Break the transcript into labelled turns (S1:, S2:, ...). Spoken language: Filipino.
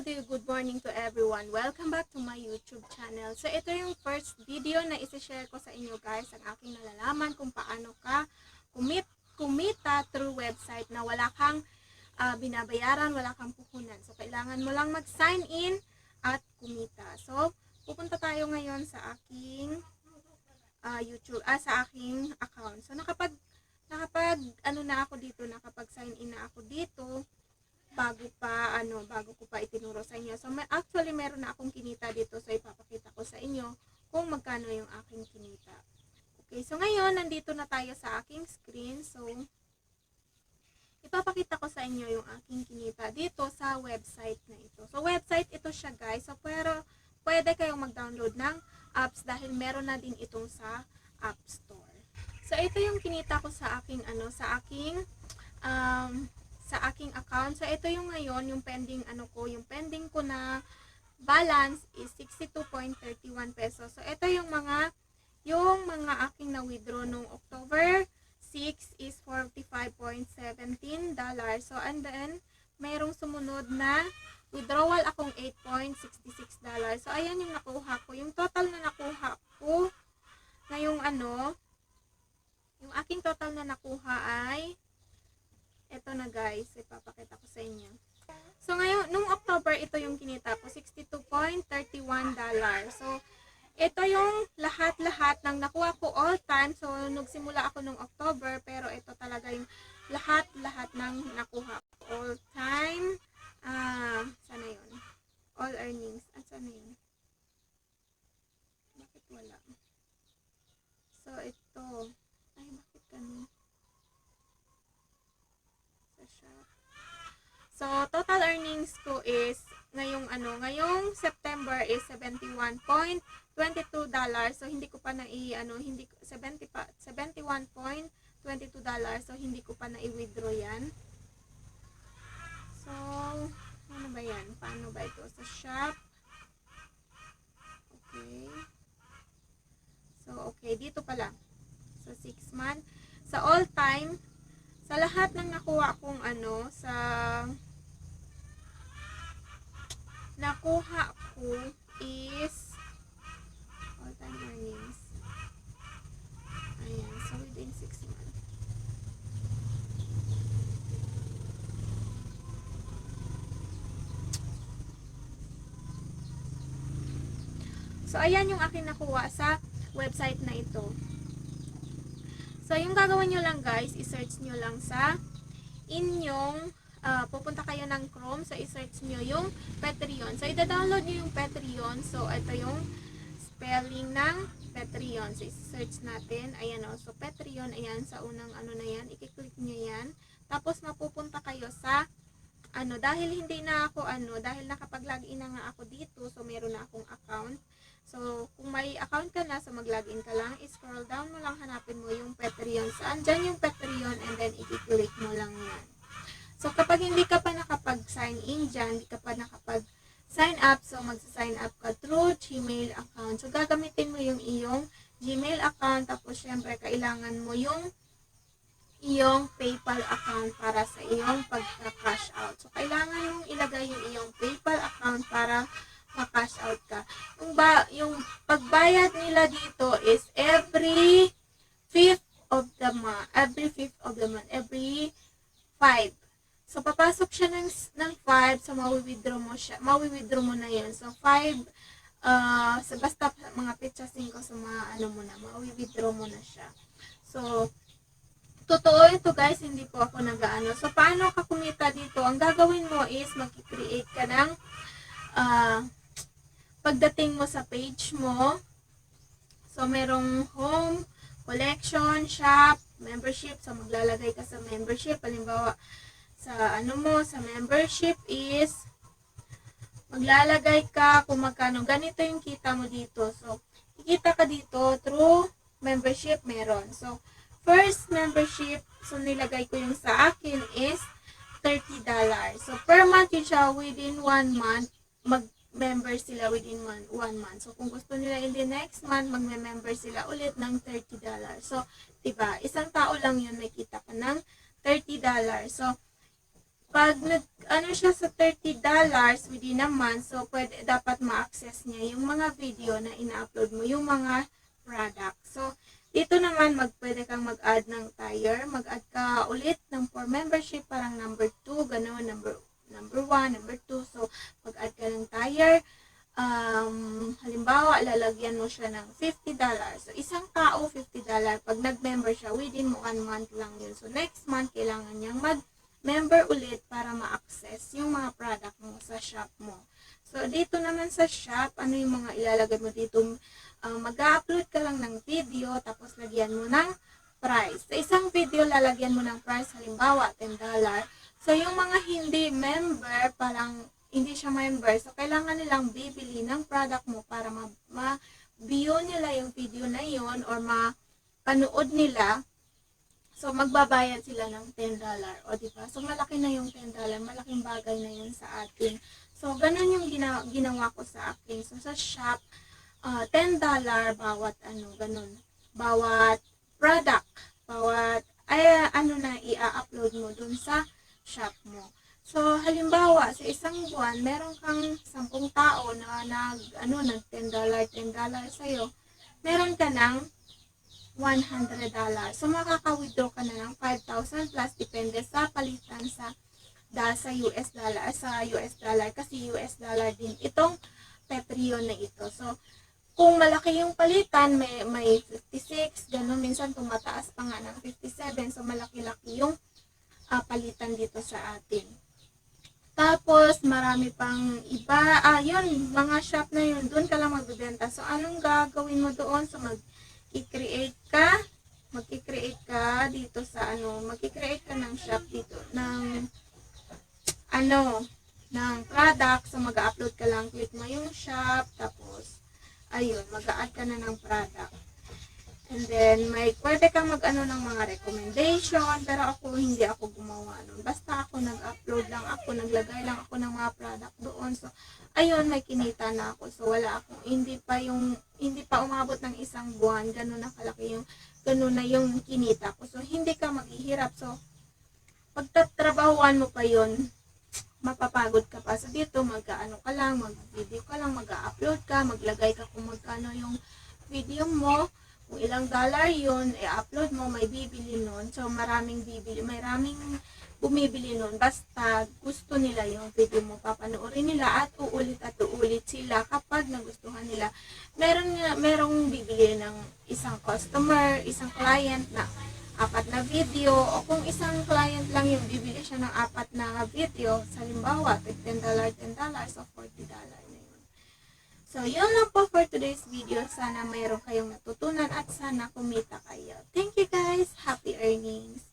S1: good morning to everyone. Welcome back to my YouTube channel. So, ito yung first video na isi-share ko sa inyo guys, ang aking nalalaman kung paano ka kumita through website na wala kang binabayaran, wala kang puhunan. So, kailangan mo lang mag-sign in at kumita. So, pupunta tayo ngayon sa aking sa aking account. So, nakapag-sign in na ako dito bago ko pa itinuro sa inyo. So, actually, meron na akong kinita dito. So, ipapakita ko sa inyo kung magkano yung aking kinita. Okay, so ngayon, nandito na tayo sa aking screen. So, ipapakita ko sa inyo yung aking kinita dito sa website na ito. So, website ito siya guys. So, pero pwede kayong mag-download ng apps dahil meron na din itong sa App Store. So, ito yung kinita ko sa aking account. So, ito yung ngayon, yung pending ko na balance is 62.31 pesos. So, ito yung mga aking na-withdraw nung October 6 is $45.17. So, and then, mayroong sumunod na withdrawal akong $8.66. So, ayan yung nakuha ko. Yung total na nakuha ko, ngayong yung aking total na nakuha ay ito na guys, ipapakita ko sa inyo. So ngayon, nung October, ito yung kinita ko, $62.31. So, ito yung lahat-lahat ng nakuha ko all time. So, nagsimula ako nung October, pero ito talaga yung lahat-lahat ng nakuha ko all time. Sana yun? All earnings. Sana yun? Bakit wala? So, ito. Ay, bakit ganun? So, total earnings ko is, ngayong September is $71.22. So, hindi ko pa $71.22. So, hindi ko pa na-i-withdraw yan. So, ano ba yan? Paano ba ito? Sa shop. Okay. So, okay. Dito pala. So, 6 month. Sa all time, sa lahat ng nakuha kong nakuha ko is all time earnings. Ayan, so within 6 months. So, ayan yung aking nakuha sa website na ito. So, yung gagawin nyo lang guys, i-search nyo lang sa inyong, pupunta kayo ng Chrome, so i-search nyo yung Patreon. So, i-download nyo yung Patreon. So, ito yung spelling ng Patreon. So, i-search natin. Ayan o. So, Patreon, ayan, sa unang na yan. I-click nyo yan. Tapos, mapupunta kayo sa, dahil hindi na ako, dahil nakapag-login na nga ako dito, so, meron na akong account. So, kung may account ka na, so mag-login ka lang, scroll down mo lang, hanapin mo yung Patreon. So, andyan yung Patreon and then i-click mo lang yan. So, kapag hindi ka pa nakapag-sign in dyan, hindi ka pa nakapag-sign up, so mag-sign up ka through Gmail account. So, gagamitin mo yung iyong Gmail account, tapos syempre, kailangan mo yung iyong PayPal account para sa iyong pagka-cash out. So, kailangan mong ilagay yung iyong PayPal account para ma-cash out ka. Yung pagbayad nila dito is every 5th of the month. Every 5. So, papasok siya ng 5. So, mawi-withdraw mo na yun. So, 5, basta mga petsa 5, so, mawi-withdraw mo na siya. So, totoo ito guys, hindi po ako nag-ano. So, paano ka kumita dito? Ang gagawin mo is, mag-create ka ng, pagdating mo sa page mo, so merong home, collection, shop, membership. So maglalagay ka sa membership. Halimbawa, sa sa membership is maglalagay ka kung magkano. Ganito yung kita mo dito. So, kikita ka dito through membership meron. So, first membership, so nilagay ko yung sa akin is $30. So, per month yun siya, within 1 month, mag-member sila within 1 month. So, kung gusto nila in the next month, mag-member sila ulit ng $30. So, diba, isang tao lang yun, may kita ka ng $30. So, pag ano siya sa $30 within a month, so dapat ma-access niya yung mga video na ina-upload mo, yung mga product. So, dito naman, pwede kang mag-add ng tire, mag-add ka ulit ng for membership, parang number 2, gano'n, number 1, number 2. So, mag-add ka ng tire, halimbawa, lalagyan mo siya ng $50. So, isang tao, $50. Pag nag-member siya, within 1 month lang yun. So, next month, kailangan niyang member ulit para ma-access yung mga product mo sa shop mo. So, dito naman sa shop, ano yung mga ilalagay mo dito? Mag-upload ka lang ng video, tapos lagyan mo ng price. Sa isang video, lalagyan mo ng price, halimbawa, $10. So, yung mga hindi member, parang hindi siya member, so kailangan nilang bibili ng product mo para ma-view nila yung video na yon or mapanood nila. So, magbabayad sila ng $10. O, diba? So, malaki na yung $10. Malaking bagay na yun sa atin. So, ganun yung ginawa ko sa akin. So, sa shop, $10 bawat ganun. Bawat product. Bawat, i-upload mo dun sa shop mo. So, halimbawa, sa isang buwan, meron kang 10 tao na nag $10 sa'yo. Meron ka ng $100. So, makaka-withdraw ka na ng 5,000 plus depende sa palitan sa US dollar kasi US dollar din itong Petrion na ito. So, kung malaki yung palitan, may 56, ganun, minsan tumataas pa nga ng 57. So, malaki-laki yung palitan dito sa atin. Tapos, marami pang iba. Yun, mga shop na yun, doon ka lang magbibenta. So, anong gagawin mo doon? So, mag-create ka dito sa mag-create ka ng shop dito, ng product. So, mag-upload ka lang, click mo yung shop, tapos, ayun, mag-add ka na ng product. And then, pwede kang ng mga recommendation, pero hindi ako gumawa nun. Basta ako nag-upload lang ako, naglagay lang ako ng mga product doon. So, ayun, may kinita na ako. So, hindi pa umabot ng isang buwan, ganun na yung kinita ko. So, hindi ka maghihirap. So, pagtatrabahuan mo pa yun, mapapagod ka pa. So, dito, mag-video ka lang, mag-upload ka, maglagay ka kung magkano yung video mo. Kung ilang dollar yun, i-upload mo, may bibili nun. So, maraming bumibili nun. Basta gusto nila yung video mo, papanoorin nila at uulit sila kapag nagustuhan nila. Merong bibili ng isang customer, isang client na 4 na video, o kung isang client lang yung bibili siya ng 4 na video, sa halimbawa, $10, so $40 na yun. So, yun lang po for today's video. Sana mayroon kayong natutunan at sana kumita kayo. Thank you guys! Happy earnings!